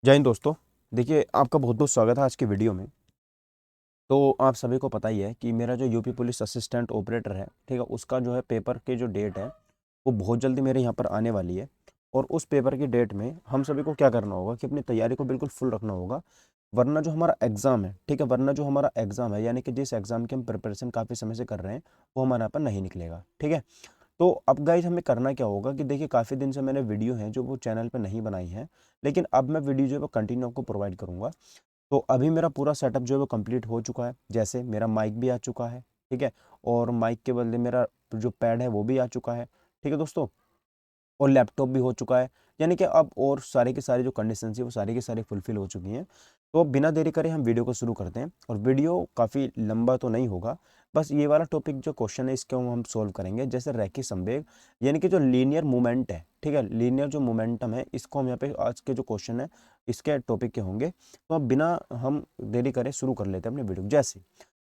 जय हिंद दोस्तों। देखिए, आपका बहुत बहुत स्वागत है आज की वीडियो में। तो आप सभी को पता ही है कि मेरा जो यूपी पुलिस असिस्टेंट ऑपरेटर है, ठीक है, उसका जो है पेपर की जो डेट है वो बहुत जल्दी मेरे यहाँ पर आने वाली है। और उस पेपर की डेट में हम सभी को क्या करना होगा कि अपनी तैयारी को बिल्कुल फुल रखना होगा। वरना जो हमारा एग्ज़ाम है, ठीक है, वरना जो हमारा एग्ज़ाम है यानी कि जिस एग्ज़ाम की हम प्रिपरेशन काफ़ी समय से कर रहे हैं वो हमारे यहाँ पर नहीं निकलेगा। ठीक है। तो अब गाइज हमें करना क्या होगा कि देखिए, काफ़ी दिन से मैंने वीडियो हैं जो वो चैनल पे नहीं बनाई है, लेकिन अब मैं वीडियो जो है वो कंटिन्यू आपको प्रोवाइड करूँगा। तो अभी मेरा पूरा सेटअप जो है वो कंप्लीट हो चुका है। जैसे मेरा माइक भी आ चुका है, ठीक है, और माइक के बदले मेरा जो पैड है वो भी आ चुका है, ठीक है दोस्तों, और लैपटॉप भी हो चुका है। यानी कि अब और सारी की सारी जो कंडीशन थी वो सारी की सारी फुलफिल हो चुकी हैं। तो अब बिना देरी करे हम वीडियो को शुरू करते हैं, और वीडियो काफ़ी लंबा तो नहीं होगा। बस ये वाला टॉपिक जो क्वेश्चन है इसको हम सोल्व करेंगे। जैसे रैखिक संवेग यानी कि जो लीनियर मूवमेंट है, ठीक है, लीनियर जो मोमेंटम है, इसको हम यहाँ पे आज के जो क्वेश्चन है इसके टॉपिक के होंगे। तो अब बिना हम देरी करे शुरू कर लेते हैं अपने वीडियो। जैसे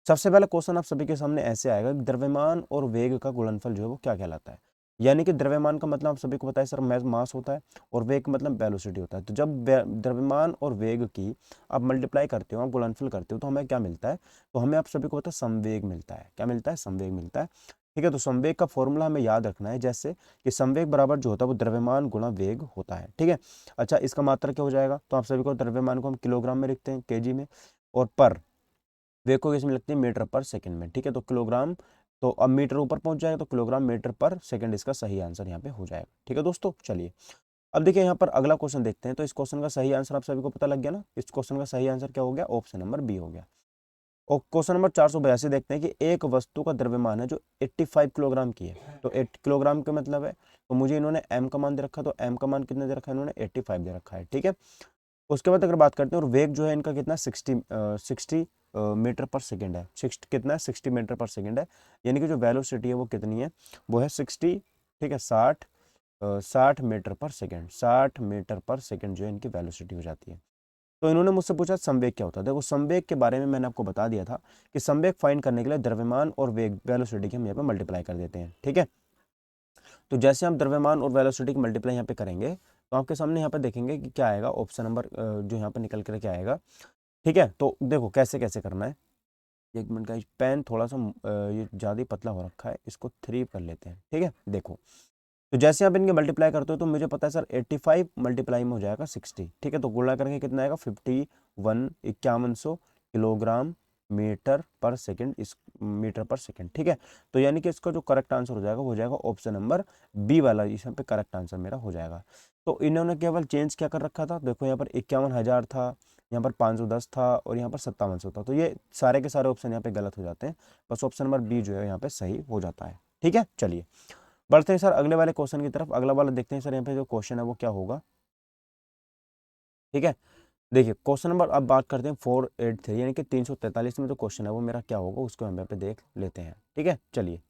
सबसे पहला क्वेश्चन आप सभी के सामने ऐसे आएगा कि द्रव्यमान और वेग का गुणनफल जो है वो क्या कहलाता है। यानी कि द्रव्यमान का मतलब आप सभी को पता है सर, मास होता है, और वेग का मतलब वेलोसिटी होता है। तो जब द्रव्यमान और वेग की आप मल्टीप्लाई करते हो, आप गुणनफल करते हो, तो हमें क्या मिलता है? तो हमें आप सभी को पता है संवेग मिलता है। क्या मिलता है? संवेग मिलता है। ठीक है, तो संवेग का फॉर्मूला हमें याद रखना है, जैसे कि संवेग बराबर जो होता है वो द्रव्यमान गुणा वेग होता है। ठीक है। अच्छा, इसका मात्रा क्या हो जाएगा? तो आप सभी को द्रव्यमान को हम किलोग्राम में लिखते हैं, केजी में, और पर वेग को किसमें लिखते हैं? मीटर पर सेकंड में। ठीक है, तो किलोग्राम, तो अब मीटर ऊपर पहुंच जाएगा तो किलोग्राम मीटर पर सेकंड इसका सही आंसर यहाँ पे हो जाएगा। ठीक है दोस्तों, चलिए अब देखिए यहाँ पर अगला क्वेश्चन देखते हैं। तो इस क्वेश्चन का सही आंसर आप सभी को पता लग गया ना? इस क्वेश्चन का सही आंसर क्या हो गया? ऑप्शन नंबर बी हो गया। और क्वेश्चन नंबर 482 देखते हैं कि एक वस्तु का द्रव्यमान है जो 85 किलोग्राम की है। तो 8 किलोग्राम का मतलब है, तो मुझे इन्होंने एम का मान दे रखा, तो एम का मान कितना दे रखा है? इन्होंने 85 दे रखा है। ठीक है। उसके बाद अगर बात करते हैं, और वेग जो है इनका कितना? 60 मीटर पर सेकेंड है। 60 कितना है? 60 मीटर पर सेकेंड है। यानी कि जो वेलोसिटी है वो कितनी है? वो है 60। ठीक है, 60 मीटर पर सेकेंड। 60 मीटर पर सेकेंड जो है इनकी वेलोसिटी हो जाती है। तो इन्होंने मुझसे पूछा संवेग क्या होता है। देखो, संवेग के बारे में मैंने आपको बता दिया था कि संवेग फाइंड करने के लिए द्रव्यमान और वेग वेलोसिटी की हम यहाँ पे मल्टीप्लाई कर देते हैं। ठीक है। तो जैसे हम द्रव्यमान और वेलोसिटी की मल्टीप्लाई यहाँ पे करेंगे, तो आपके सामने यहाँ पे देखेंगे कि क्या आएगा। ऑप्शन नंबर जो यहाँ पे निकल कर क्या आएगा। ठीक है, तो देखो कैसे कैसे करना है। एक मिनट का, पेन थोड़ा सा ये ज़्यादा ही पतला हो रखा है, इसको 3 कर लेते हैं। ठीक है, देखो, तो जैसे आप इनके मल्टीप्लाई करते हो तो मुझे पता है सर 85 मल्टीप्लाई में हो जाएगा 60। ठीक है, तो गुणा करके कितना आएगा? 51 किलोग्राम मीटर पर सेकंड, इस मीटर पर सेकंड। ठीक है, तो यानी कि इसका जो करेक्ट आंसर हो जाएगा वो हो जाएगा ऑप्शन नंबर बी वाला, इस यहाँ पे करेक्ट आंसर मेरा हो जाएगा। तो इन्होंने केवल चेंज क्या कर रखा था? देखो, यहाँ पर 51,000 था, यहाँ पर 510 था, और यहाँ पर 5700 था। तो ये सारे के सारे ऑप्शन यहाँ पे गलत हो जाते हैं। बस ऑप्शन नंबर बी जो है यहाँ पे सही हो जाता है। ठीक है, चलिए बढ़ते हैं सर अगले वाले क्वेश्चन की तरफ। अगला वाला देखते हैं सर, यहाँ पे जो क्वेश्चन है वो क्या होगा। ठीक है, देखिए क्वेश्चन नंबर अब बात करते हैं 483, यानी कि 343 में जो क्वेश्चन है वो मेरा क्या होगा उसको हम यहाँ पे देख लेते हैं। ठीक है, चलिए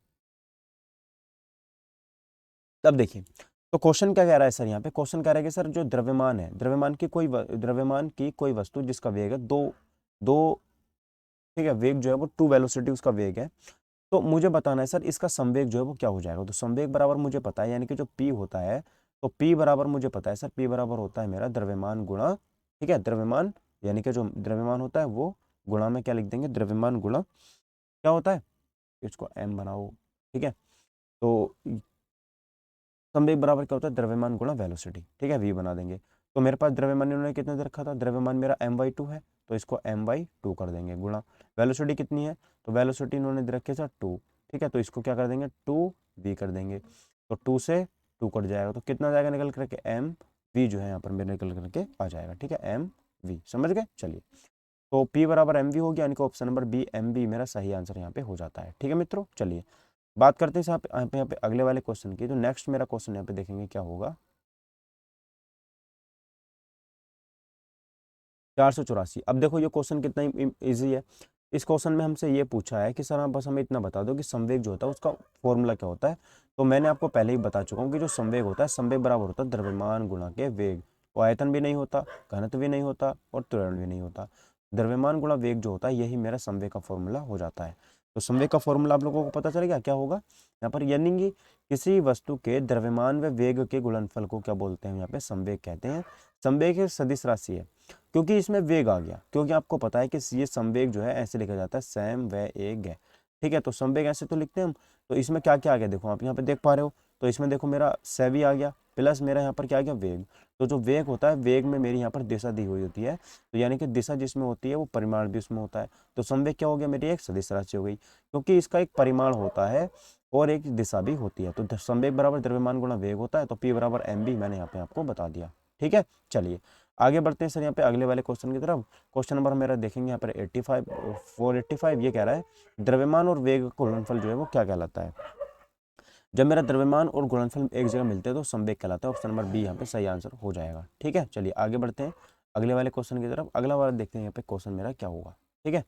तब देखिए, तो क्वेश्चन क्या कह रहा है सर? यहाँ पे क्वेश्चन कह रहा है कि सर जो द्रव्यमान है, द्रव्यमान की कोई वस्तु जिसका वेग है दो दो ठीक है, वेग जो है वो टू वेलोसिटी उसका वेग है। तो मुझे बताना है सर इसका संवेग जो है वो क्या हो जाएगा। तो संवेग बराबर मुझे पता है, यानी कि जो P होता है, तो P बराबर मुझे पता है सर, P बराबर होता है मेरा द्रव्यमान गुणा, ठीक है, द्रव्यमान, यानी कि जो द्रव्यमान होता है वो गुणा में क्या लिख देंगे? द्रव्यमान गुणा क्या होता है? इसको m बनाओ। ठीक है, तो संवेग बराबर क्या होता है? द्रव्यमान गुणा वेलोसिटी। ठीक है, v बना देंगे। तो मेरे पास द्रव्यमान इन्होंने कितना दे रखा था? द्रव्यमान मेरा m/2 है, तो इसको m/2 कर देंगे गुणा वेलोसिटी कितनी है? तो वेलोसिटी इन्होंने दे रखी है सर 2। ठीक है, तो इसको क्या कर देंगे? 2v कर देंगे। तो 2 से 2 कट जाएगा, तो कितना जाएगा निकल करके? mv जो है यहाँ पर मेरे निकल करके आ जाएगा। ठीक है, mv, समझ गए? चलिए, तो p बराबर mv हो गया, यानी कि ऑप्शन नंबर बी mv मेरा सही आंसर यहाँ पे हो जाता है। ठीक है मित्रों, चलिए बात करते हैं यहाँ पे अगले वाले क्वेश्चन की। तो नेक्स्ट मेरा क्वेश्चन यहाँ पे देखेंगे क्या होगा। 484। अब देखो ये क्वेश्चन कितना इजी है। इस क्वेश्चन में हमसे ये पूछा है कि सर आप बस हमें इतना बता दो कि संवेग जो होता है उसका फॉर्मूला क्या होता है। तो मैंने आपको पहले ही बता चुका हूँ कि जो संवेग होता है, संवेग बराबर होता है द्रव्यमान गुणा के वेग। वो आयतन भी नहीं होता, घनत्व भी नहीं होता, और त्वरण भी नहीं होता। द्रव्यमान गुणा वेग जो होता है यही मेरा संवेग का फॉर्मूला हो जाता है। तो संवेग का फॉर्मूला आप लोगों को पता चल गया क्या होगा यहाँ पर, यानी कि किसी वस्तु के द्रव्यमान व वेग के गुणनफल को क्या बोलते हैं यहाँ पे, संवेग कहते हैं। संवेग एक सदिश राशि है, क्योंकि इसमें वेग आ गया, क्योंकि आपको पता है कि ये संवेग जो है ऐसे लिखा जाता है सैम व एक है, ठीक है। तो संवेग ऐसे तो लिखते हैं हम। तो इसमें क्या क्या आ गया देखो, आप यहाँ पे देख पा रहे हो। तो इसमें देखो मेरा सेवी आ गया, प्लस मेरा यहाँ पर क्या आ गया, वेग। तो जो वेग होता है, वेग में मेरी यहाँ पर दिशा दी हुई होती है, तो यानी कि दिशा जिसमें होती है वो परिमाण भी उसमें होता है। तो संवेग क्या हो गया, मेरी एक सदिश राशि हो गई, क्योंकि इसका एक परिमाण होता है और एक दिशा भी होती है। तो संवेग बराबर द्रव्यमान गुणा वेग होता है, तो P बराबर mv मैंने यहाँ पे आपको बता दिया, ठीक है। चलिए आगे बढ़ते हैं सर यहाँ पे अगले वाले क्वेश्चन की तरफ। क्वेश्चन नंबर मेरा देखेंगे यहाँ पर 85 485, ये कह रहा है द्रव्यमान और वेग का गुणनफल जो है वो क्या कहलाता है। जब मेरा द्रव्यमान और गुणनफल एक जगह मिलते हैं तो संवेग कहलाता है। ऑप्शन नंबर बी यहाँ पे सही आंसर हो जाएगा, ठीक है। चलिए आगे बढ़ते हैं अगले वाले क्वेश्चन की तरफ। अगला वाला देखते हैं यहाँ पे क्वेश्चन मेरा क्या होगा, ठीक है।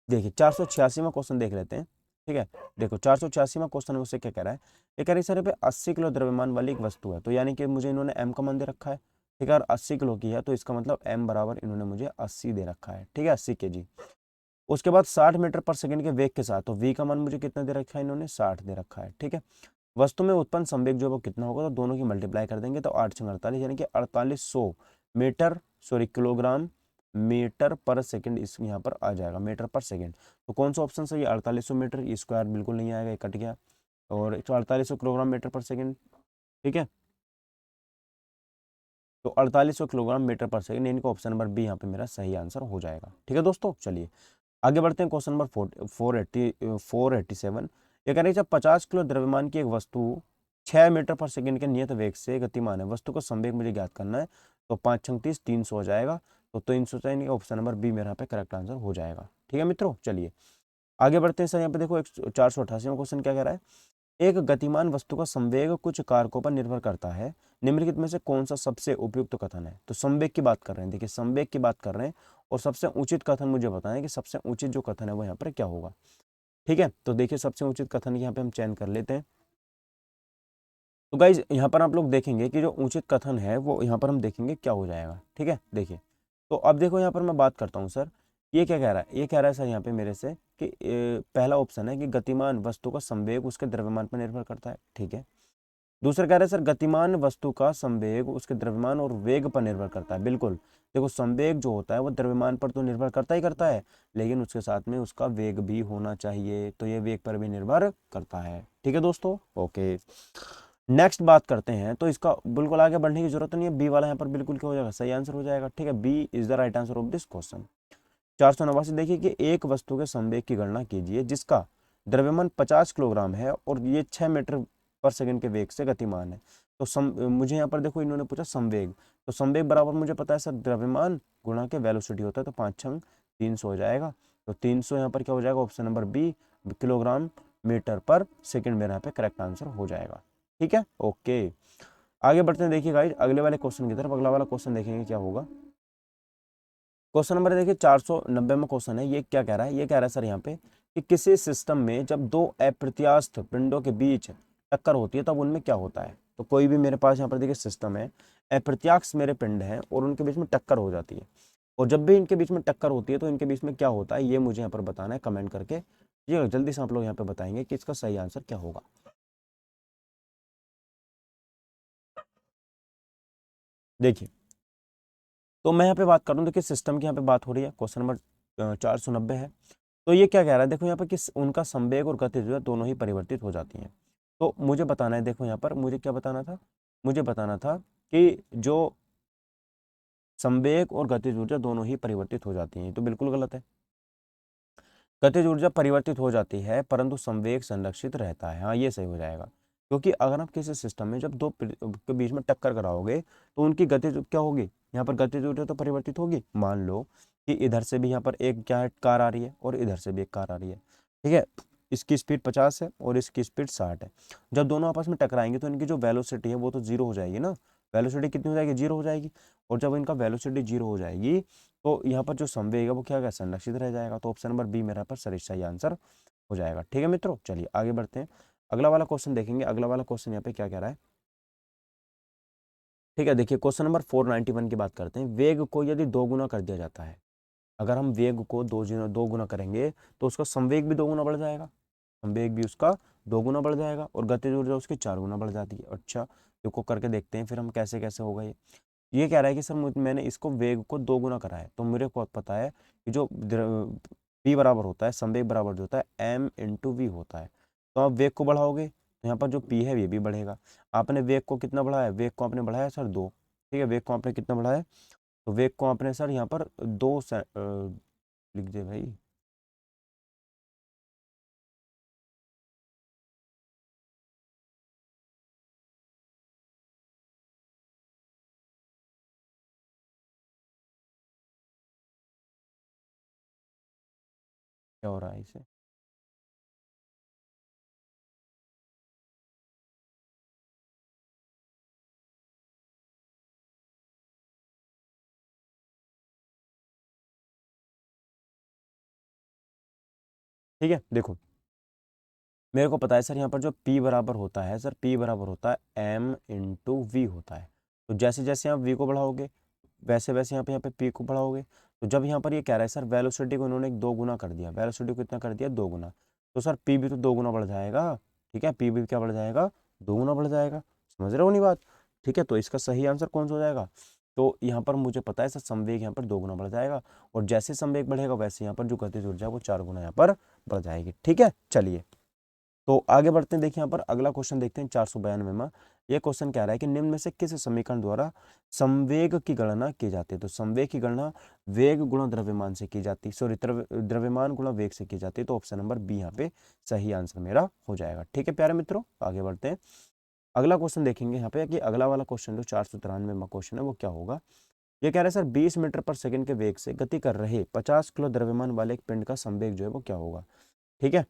देखिए 486वां क्वेश्चन देख लेते हैं, ठीक है। देखो 486वां क्वेश्चन उससे क्या कह रहा है, ये कह रही सर पे 80 किलो द्रव्यमान वाली एक वस्तु है, तो यानी कि मुझे इन्होंने m का मान दे रखा है, ठीक है। और 80 किलो की है, तो इसका मतलब m बराबर इन्होंने मुझे 80 दे रखा है, ठीक है, 80 kg। उसके बाद 60 मीटर पर सेकंड के वेग के साथ, तो v का मान मुझे कितना दे रखा है, इन्होंने 60 दे रखा है, ठीक है। वस्तु में उत्पन्न संवेग जो है वो कितना होगा, तो दोनों की मल्टीप्लाई कर देंगे तो 8 से 48 यानी कि 4800 metre, sorry kilogram metre per second इस यहाँ पर आ जाएगा, मीटर पर सेकंड। तो कौन सा ऑप्शन सही है, 4800 मीटर, ये स्क्वायर बिल्कुल नहीं आएगा, ये कट गया, और 4800 किलोग्राम मीटर पर सेकंड, ठीक है। तो 4800 किलोग्राम मीटर पर सेकंड, इनको ऑप्शन नंबर बी यहाँ पे मेरा सही आंसर हो जाएगा, ठीक है दोस्तों। चलिए आगे बढ़ते हैं क्वेश्चन नंबर 487। ये कह रही है जब 50 किलो द्रव्यमान की एक वस्तु 6 मीटर पर सेकंड के नियत वेग से गतिमान है, वस्तु का संवेग मुझे ज्ञात करना है, तो 5 छंग 30 300 हो जाएगा। तो 300 चाहिए, ऑप्शन नंबर बी मेरा यहाँ पे करेक्ट आंसर हो जाएगा, ठीक है मित्रों। चलिए आगे बढ़ते हैं सर, यहाँ पे देखो 488वां क्वेश्चन क्या कह रहा है, एक गतिमान वस्तु का संवेग कुछ कारकों पर निर्भर करता है, निम्नलिखित में से कौन सा सबसे उपयुक्त कथन है। तो संवेग की बात कर रहे हैं, देखिए संवेग की बात कर रहे हैं, और सबसे उचित कथन मुझे बताएं कि सबसे उचित जो कथन है वो यहाँ पर क्या होगा, ठीक है। तो देखिए सबसे उचित कथन यहाँ पे हम चयन कर लेते हैं। तो गाइज यहाँ पर आप लोग देखेंगे कि जो उचित कथन है वो यहाँ पर हम देखेंगे क्या हो जाएगा, ठीक है। देखिए तो अब देखो यहाँ पर मैं बात करता हूँ सर, ये क्या कह रहा है, ये कह रहा है सर यहाँ पे मेरे से कि पहला ऑप्शन है कि गतिमान वस्तु का संवेग उसके द्रव्यमान पर निर्भर करता है, ठीक है। दूसरा कह रहा है सर गतिमान वस्तु का संवेग उसके द्रव्यमान और वेग पर निर्भर करता है, बिल्कुल। देखो संवेग जो होता है वो द्रव्यमान पर तो निर्भर करता ही करता है, लेकिन उसके साथ में उसका वेग भी होना चाहिए, तो ये वेग पर भी निर्भर करता है, ठीक है दोस्तों। ओके नेक्स्ट बात करते हैं, तो इसका बिल्कुल आगे बढ़ने की जरूरत नहीं है, बी वाला यहाँ पर बिल्कुल क्या हो जाएगा, सही आंसर हो जाएगा, ठीक है। B is the right answer of this question. 489 देखिए कि एक वस्तु के संवेग की गणना कीजिए जिसका द्रव्यमान 50 किलोग्राम है और ये 6 मीटर पर सेकंड के वेग से गतिमान है। तो मुझे यहाँ पर देखो इन्होंने पूछा संवेग, तो संवेग बराबर मुझे पता है सर द्रव्यमान गुणा के वेलोसिटी होता है, तो 5 छंग 300 हो जाएगा। तो 300 यहाँ पर क्या हो जाएगा, option number B kilogram metre per second मेरा यहाँ पे करेक्ट आंसर हो जाएगा, ठीक है। ओके आगे बढ़ते हैं, देखिए गाइस अगले वाले क्वेश्चन की तरफ। अगला वाला क्वेश्चन देखेंगे क्या होगा। क्वेश्चन नंबर देखिए 490 में क्वेश्चन है, ये क्या कह रहा है, ये कह रहा है सर यहाँ पे कि किसी सिस्टम में जब दो अप्रत्यास्थ पिंडों के बीच टक्कर होती है तब उनमें क्या होता है। तो कोई भी मेरे पास यहाँ पर देखिए सिस्टम है, अप्रत्यास्थ मेरे पिंड हैं और उनके बीच में टक्कर हो जाती है, और जब भी इनके बीच में टक्कर होती है तो इनके बीच में क्या होता है, ये मुझे यहाँ पर बताना है कमेंट करके। ये जल्दी से आप लोग यहाँ पे बताएंगे कि इसका सही आंसर क्या होगा। देखिए तो मैं यहाँ पे बात करूँ, देखिए सिस्टम की यहाँ पे बात हो रही है, क्वेश्चन नंबर 490 है। तो ये क्या कह रहा है, देखो यहाँ पर कि उनका संवेग और गति जो है दोनों ही परिवर्तित हो जाती हैं। तो मुझे बताना है, देखो यहाँ पर मुझे क्या बताना था, मुझे बताना था कि जो संवेग और गतिज ऊर्जा दोनों ही परिवर्तित हो जाती हैं, तो बिल्कुल गलत है। गतिज ऊर्जा परिवर्तित हो जाती है परंतु संवेग संरक्षित रहता है, हाँ ये सही हो जाएगा। क्योंकि अगर आप किसी सिस्टम में जब दो के बीच में टक्कर कराओगे तो उनकी गतिज क्या होगी, यहाँ पर गतिज ऊर्जा तो परिवर्तित होगी। मान लो कि इधर से भी यहाँ पर एक क्या है कार आ रही है और इधर से भी एक कार आ रही है, ठीक है। इसकी स्पीड 50 है और इसकी स्पीड 60 है। जब दोनों आपस में टकराएंगे तो इनकी जो वेलोसिटी है वो तो जीरो हो जाएगी ना, वेलोसिटी कितनी हो जाएगी, जीरो हो जाएगी। और जब इनका वेलोसिटी जीरो हो जाएगी तो यहाँ पर जो संवेग है वो क्या होगा, संरक्षित रह जाएगा। तो ऑप्शन नंबर बी मेरा पर सही आंसर हो जाएगा, ठीक है मित्रों। चलिए आगे बढ़ते हैं, अगला वाला क्वेश्चन देखेंगे। अगला वाला क्वेश्चन यहाँ पे क्या कह रहा है, ठीक है। देखिए क्वेश्चन नंबर 491 की बात करते हैं, वेग को यदि दोगुना कर दिया जाता है, अगर हम वेग को दो गुना करेंगे तो उसका संवेग भी 2 गुना बढ़ जाएगा, संवेग भी उसका 2 गुना बढ़ जाएगा और गतिज ऊर्जा उसकी 4 गुना बढ़ जाती है। अच्छा, इसको करके देखते हैं फिर हम कैसे कैसे होगा ये कह रहा है कि सर मैंने इसको वेग को 2 गुना करा है, तो मेरे को पता है कि जो p बराबर होता है, संवेग बराबर जो होता है m इंटू वी होता है। तो आप वेग को बढ़ाओगे तो यहाँ पर जो p है ये भी बढ़ेगा। आपने वेग को कितना बढ़ाया, वेग को आपने बढ़ाया सर 2, ठीक है, वेग को आपने कितना बढ़ाया, तो वेग को आपने सर यहाँ पर 2 लिख दे भाई, क्या हो रहा है इसे, ठीक है। देखो मेरे को पता है सर यहाँ पर जो p बराबर होता है सर, p बराबर होता है m इंटू वी होता है। तो जैसे जैसे आप v को बढ़ाओगे वैसे वैसे यहाँ पे p को बढ़ाओगे। तो जब यहाँ पर ये कह रहा है सर वेलोसिटी को इन्होंने 2 गुना कर दिया, वेलोसिटी को कितना कर दिया 2 गुना, तो सर p भी तो 2 गुना बढ़ जाएगा, ठीक है, p भी क्या बढ़ जाएगा 2 गुना बढ़ जाएगा। समझ रहे हो नहीं बात, ठीक है। तो इसका सही आंसर कौन सा हो जाएगा, तो यहाँ पर मुझे पता है सर संवेग यहाँ पर 2 गुना बढ़ जाएगा और जैसे संवेग बढ़ेगा वैसे यहाँ पर जो गतिज ऊर्जा है वो 4 गुना यहाँ पर बढ़ जाएगी, ठीक है। चलिए तो आगे बढ़ते हैं, देखिए यहाँ पर अगला क्वेश्चन देखते हैं 492 में। ये क्वेश्चन कह रहा है कि निम्न में से किस समीकरण द्वारा संवेग की गणना की जाती है। तो संवेग की गणना वेग गुणा द्रव्यमान से की जाती है, सॉरी द्रव्यमान गुणा वेग से की जाती है। तो ऑप्शन नंबर बी यहाँ पे सही आंसर मेरा हो जाएगा, ठीक है प्यारे मित्रों। आगे बढ़ते हैं, अगला क्वेश्चन देखेंगे यहाँ पे कि अगला वाला क्वेश्चन जो 493 में क्वेश्चन है वो क्या होगा। ये कह रहा है सर 20 मीटर पर सेकंड के वेग से गति कर रहे 50 किलो द्रव्यमान वाले एक पिंड का संवेग जो है वो क्या होगा, ठीक है।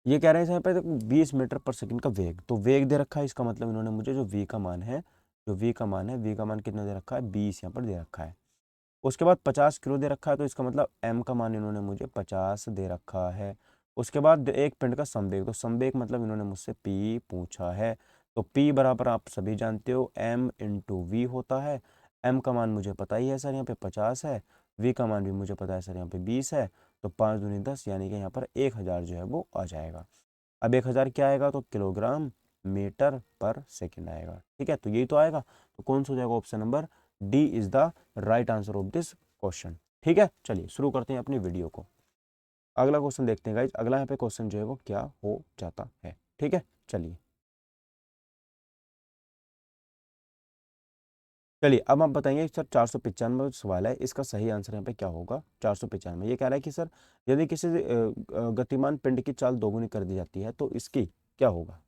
ये कह रहे हैं यहाँ पे 20 मीटर पर सेकंड का वेग, तो वेग दे रखा है, इसका मतलब इन्होंने मुझे जो v का मान है, जो v का मान है, v का मान कितना दे रखा है 20 यहाँ पर दे रखा है। उसके बाद 50 किलो दे रखा है, तो इसका मतलब m का मान इन्होंने मुझे 50 दे रखा है। उसके बाद एक पिंड का संवेग, तो संवेग मतलब इन्होंने मुझसे p पूछा है। तो p बराबर आप सभी जानते हो m इंटू वी होता है। m का मान मुझे पता ही है सर यहाँ पे 50 है, v का मान भी मुझे पता है सर यहाँ पे 20 है। तो 5 दूनी 10 यानी कि यहाँ पर 1000 जो है वो आ जाएगा। अब 1000 क्या आएगा, तो किलोग्राम मीटर पर सेकंड आएगा, ठीक है। तो यही तो आएगा, तो कौन सा हो जाएगा, option number D is the right answer of this question, ठीक है। चलिए शुरू करते हैं अपनी वीडियो को, अगला क्वेश्चन देखते हैं गाइज। अगला यहाँ पे क्वेश्चन जो है वो क्या हो जाता है, ठीक है। चलिए चलिए अब आप बताएंगे सर 495 सवाल है, इसका सही आंसर यहाँ पे क्या होगा। 495 ये कह रहा है कि सर यदि किसी गतिमान पिंड की चाल दोगुनी कर दी जाती है तो इसकी क्या होगा।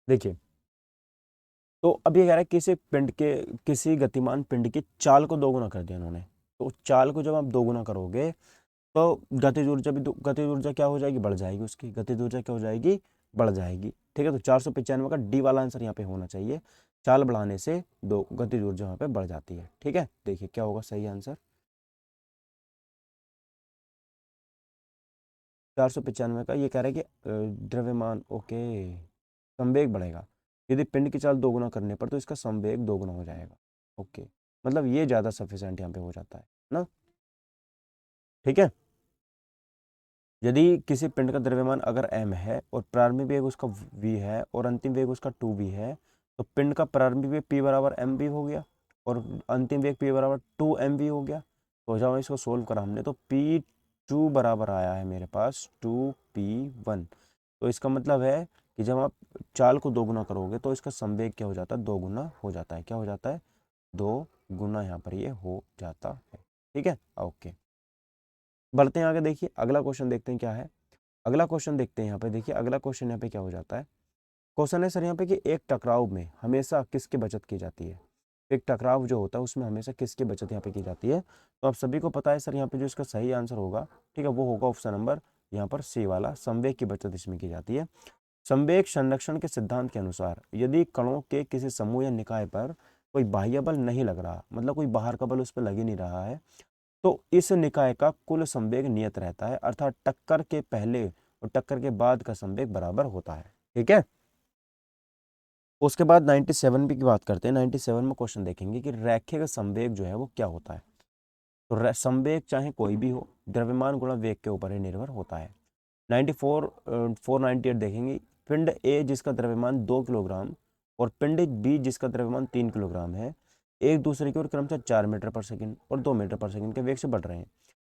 देखिए तो अब ये कह रहा है किसी पिंड के, किसी गतिमान पिंड की चाल को दोगुना कर दिया उन्होंने। तो चाल को जब आप दोगुना करोगे तो गतिज ऊर्जा भी गतिज ऊर्जा क्या हो जाएगी, बढ़ जाएगी, उसकी गतिज ऊर्जा क्या हो जाएगी, बढ़ जाएगी, ठीक है। तो 495 का डी वाला आंसर यहाँ पे होना चाहिए। चाल बढ़ाने से दो गतिज ऊर्जा यहाँ पे बढ़ जाती है, ठीक है। देखिए क्या होगा सही आंसर, 495 का ये कह रहा है कि द्रव्यमान, ओके, संवेग बढ़ेगा यदि पिंड की चाल दोगुना करने पर, तो इसका संवेग दोगुना हो जाएगा, ओके। मतलब ये ज़्यादा सफिशिएंट यहाँ पे हो जाता है ना, ठीक है। यदि किसी पिंड का द्रव्यमान अगर m है और प्रारंभिक वेग उसका v है और अंतिम वेग उसका 2v है, तो पिंड का प्रारंभिक वेग p बराबर mv हो गया और अंतिम वेग p बराबर 2mv हो गया। तो जब इसको सोल्व करा हमने तो p2 बराबर आया है मेरे पास 2p1। तो इसका मतलब है कि जब आप चाल को दोगुना करोगे तो इसका संवेग क्या हो जाता है, दोगुना हो जाता है, क्या हो जाता है, 2 गुना यहाँ पर ये हो जाता है, ठीक है। ओके बढ़ते हैं आगे, देखिए अगला क्वेश्चन देखते हैं क्या है। अगला क्वेश्चन देखते हैं यहाँ पे, देखिए अगला क्वेश्चन यहाँ पे क्या हो जाता है। क्वेश्चन है सर यहाँ पे कि एक टकराव में हमेशा किसकी बचत की जाती है। एक टकराव जो होता है उसमें हमेशा किसकी बचत यहाँ पे की जाती है। तो आप सभी को पता है सर यहाँ पे जो इसका सही आंसर होगा, ठीक है, वो होगा ऑप्शन नंबर यहाँ पर सी वाला संवेग की बचत इसमें की जाती है। संवेग संरक्षण के सिद्धांत के अनुसार यदि कणों के किसी समूह या निकाय पर कोई बाह्य बल नहीं लग रहा, मतलब कोई बाहर का बल उस पर लग ही नहीं रहा है, तो इस निकाय का कुल संवेग नियत रहता है, अर्थात टक्कर के पहले और टक्कर के बाद का संवेग बराबर होता है। ठीक है। उसके बाद 97 की बात करते हैं। 97 में क्वेश्चन देखेंगे कि रैखिक संवेग जो है वो क्या होता है। तो संवेग चाहे कोई भी हो, द्रव्यमान गुणा वेग के ऊपर ही निर्भर होता है। 498 देखेंगे, पिंड ए जिसका द्रव्यमान 2 किलोग्राम और पिंड बी जिसका द्रव्यमान 3 किलोग्राम है, एक दूसरे की ओर क्रमशः 4 मीटर पर सेकंड और 2 मीटर पर सेकंड के वेग से बढ़ रहे हैं।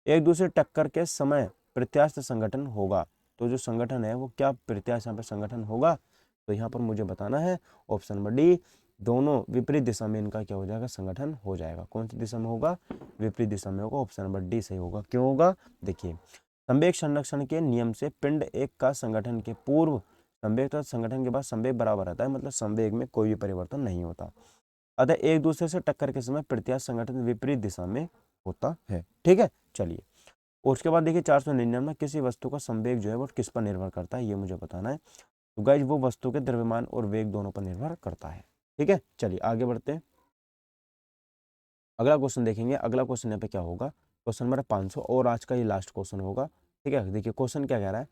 एक दूसरे टक्कर के समय प्रत्यास्थ संगठन होगा। तो जो संगठन है वो क्या प्रत्यास्थ यहाँ पे संगठन होगा, तो यहाँ पर मुझे बताना है ऑप्शन नंबर डी, दोनों विपरीत दिशा में इनका क्या हो जाएगा, संगठन हो जाएगा। कौन सी दिशा में होगा, विपरीत दिशा में होगा। ऑप्शन नंबर डी सही होगा। क्यों होगा, देखिए संवेग संरक्षण के नियम से पिंड एक का संगठन के पूर्व संवेग तथा संगठन के बाद संवेग बराबर रहता है, मतलब संवेग में कोई भी परिवर्तन नहीं होता। अतः एक दूसरे से टक्कर के समय प्रत्यास्थ संगठन विपरीत दिशा में होता है। ठीक है, चलिए। और उसके बाद देखिए 499, किसी वस्तु का संवेग जो है वो किस पर निर्भर करता है, ये मुझे बताना है। तो गाइस वो वस्तु के द्रव्यमान और वेग दोनों पर निर्भर करता है। ठीक है, चलिए आगे बढ़ते हैं। अगला क्वेश्चन देखेंगे। अगला क्वेश्चन यहाँ पे क्या होगा, क्वेश्चन नंबर 500 और आज का ये लास्ट क्वेश्चन होगा। ठीक है, देखिए क्वेश्चन क्या कह रहा है।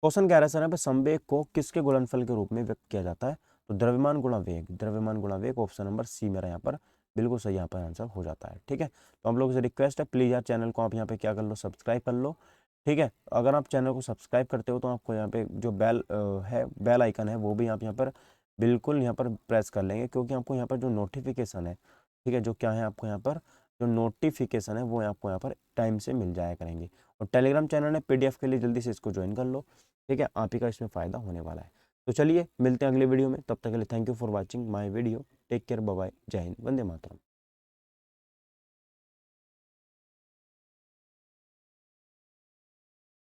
क्वेश्चन कह रहा है सर यहाँ पे संवेग को किसके गुणनफल के रूप में व्यक्त किया जाता है, तो द्रव्यमान गुणा वेग, द्रव्यमान गुणा वेग। ऑप्शन नंबर सी मेरा यहाँ पर बिल्कुल सही यहाँ पर आंसर हो जाता है। ठीक है, तो हम लोगों से रिक्वेस्ट है, प्लीज़ यार चैनल को आप यहाँ पे क्या कर लो, सब्सक्राइब कर लो। ठीक है, अगर आप चैनल को सब्सक्राइब करते हो तो आपको यहाँ पे जो बेल आइकन है वो भी आप यहाँ पर बिल्कुल यहाँ पर प्रेस कर लेंगे, क्योंकि आपको यहाँ पर जो नोटिफिकेशन है, ठीक है, जो क्या है आपको यहाँ पर जो नोटिफिकेशन है वो आपको यहाँ पर टाइम से मिल जाया करेंगे। और टेलीग्राम चैनल है पीडीएफ के लिए, जल्दी से इसको ज्वाइन कर लो। ठीक है, आप ही का इसमें फ़ायदा होने वाला है। तो चलिए मिलते हैं अगले वीडियो में, तब तक के लिए thank you for watching my video. Take care, bye bye, जय हिंद, वंदे मातरम।